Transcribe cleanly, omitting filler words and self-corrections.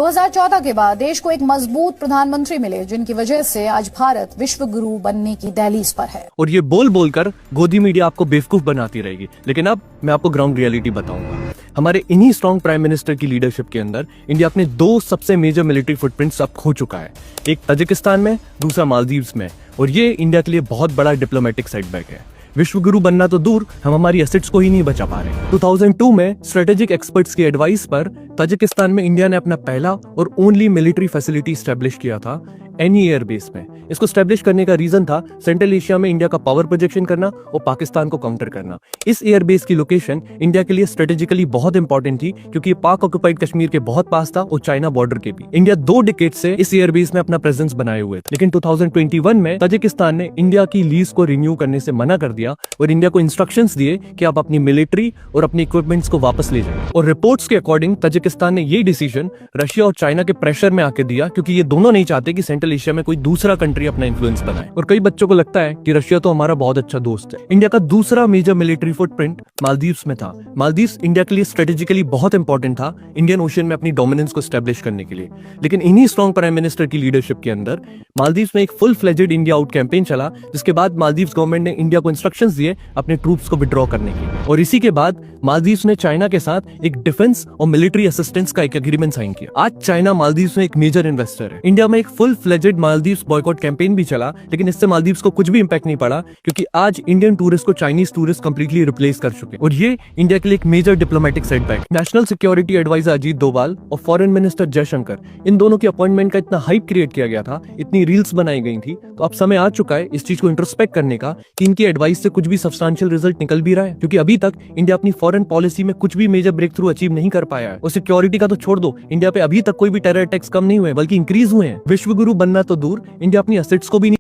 2014 के बाद देश को एक मजबूत प्रधानमंत्री मिले, जिनकी वजह से आज भारत विश्व गुरु बनने की दहलीज पर है। और ये बोल बोलकर गोदी मीडिया आपको बेवकूफ बनाती रहेगी, लेकिन अब मैं आपको ग्राउंड रियलिटी बताऊंगा। हमारे इन्हीं स्ट्रॉन्ग प्राइम मिनिस्टर की लीडरशिप के अंदर इंडिया अपने दो सबसे मेजर मिलिट्री फुटप्रिंट्स अब खो चुका है, एक ताजिकिस्तान में, दूसरा मालदीव्स में, और ये इंडिया के लिए बहुत बड़ा डिप्लोमेटिक सेटबैक है। विश्व गुरु बनना तो दूर, हम हमारी एसेट्स को ही नहीं बचा पा रहे। 2002 में स्ट्रेटेजिक एक्सपर्ट्स की एडवाइस पर ताजिकिस्तान में इंडिया ने अपना पहला और ओनली मिलिट्री फैसिलिटी स्टैब्लिश किया था एनी एयर बेस में। इसको स्टैब्लिश करने का रीजन था सेंट्रल एशिया में इंडिया का पावर प्रोजेक्शन करना और पाकिस्तान को काउंटर करना। इस एयर बेस की लोकेशन इंडिया के लिए स्ट्रेटेजिकली बहुत इंपॉर्टेंट थी, क्योंकि पाक ऑक्युपाइड कश्मीर के बहुत पास था और चाइना बॉर्डर के भी। इंडिया 2 डिकेड से इस एयर बेस में अपना प्रेजेंस बनाए हुए थे, लेकिन 2021 में ताजिकिस्तान ने इंडिया की लीज को रिन्यू करने से मना कर दिया और इंडिया को इंस्ट्रक्शंस दिए कि आप अपनी मिलिट्री और अपनी इक्विपमेंट्स को वापस ले जाएं। और रिपोर्ट्स के अकॉर्डिंग ताजिकिस्तान ने ये डिसीजन रशिया और चाइना के प्रेशर में आके दिया, क्योंकि ये दोनों नहीं चाहते कि सेंट्रल एशिया में कोई दूसरा कंट्री अपना इन्फ्लुएंस बनाए। और कई बच्चों को लगता है कि रशिया तो हमारा बहुत अच्छा दोस्त है। इंडिया का दूसरा मेजर मिलिट्री फुटप्रिंट मालदीव्स में था। मालदीव्स इंडिया के लिए स्ट्रेटेजिकली बहुत इंपॉर्टेंट था इंडियन ओशन में अपनी डोमिनेंस को एस्टेब्लिश करने के लिए, लेकिन इन्हीं स्ट्रॉन्ग प्राइम मिनिस्टर की लीडरशिप के अंदर मालदीव्स में एक full fledged India out campaign चला, जिसके बाद मालदीव्स गवर्नमेंट ने इंडिया को इंस्ट्रक्शंस दिए अपने ट्रूप्स को विड्रॉ करने के। और इसी के बाद मालदीव्स ने चाइना के साथ एक डिफेंस और मिलिट्री असिस्टेंस का एक एग्रीमेंट साइन किया। आज चाइना मालदीव्स में एक मेजर इन्वेस्टर है। इंडिया में एक full fledged Maldives boycott campaign भी चला, लेकिन इससे मालदीव्स को कुछ भी इंपैक्ट नहीं पड़ा, क्योंकि आज इंडियन टूरिस्ट को चाइनीज टूरिस्ट कंप्लीटली रिप्लेस कर चुके। और ये इंडिया के लिए एक major diplomatic setback. National security advisor Ajit Doval और फॉरेन मिनिस्टर जयशंकर, इन दोनों की अपॉइंटमेंट का इतना हाइप क्रिएट किया गया था, इतनी रील्स बनाई गई थी, तो अब समय आ चुका है इस चीज को इंट्रोस्पेक्ट करने का कि इनकी एडवाइस से कुछ भी सब्सटेंशियल रिजल्ट निकल भी रहा है। क्योंकि अभी तक इंडिया अपनी फॉरेन पॉलिसी में कुछ भी मेजर ब्रेक थ्रू अचीव नहीं कर पाया है। और सिक्योरिटी का तो छोड़ दो, इंडिया पे अभी तक कोई भी टेरर अटैक्स कम नहीं हुए, बल्कि इंक्रीज हुए हैं। विश्व गुरु बनना तो दूर, इंडिया अपनी एसेट्स को भी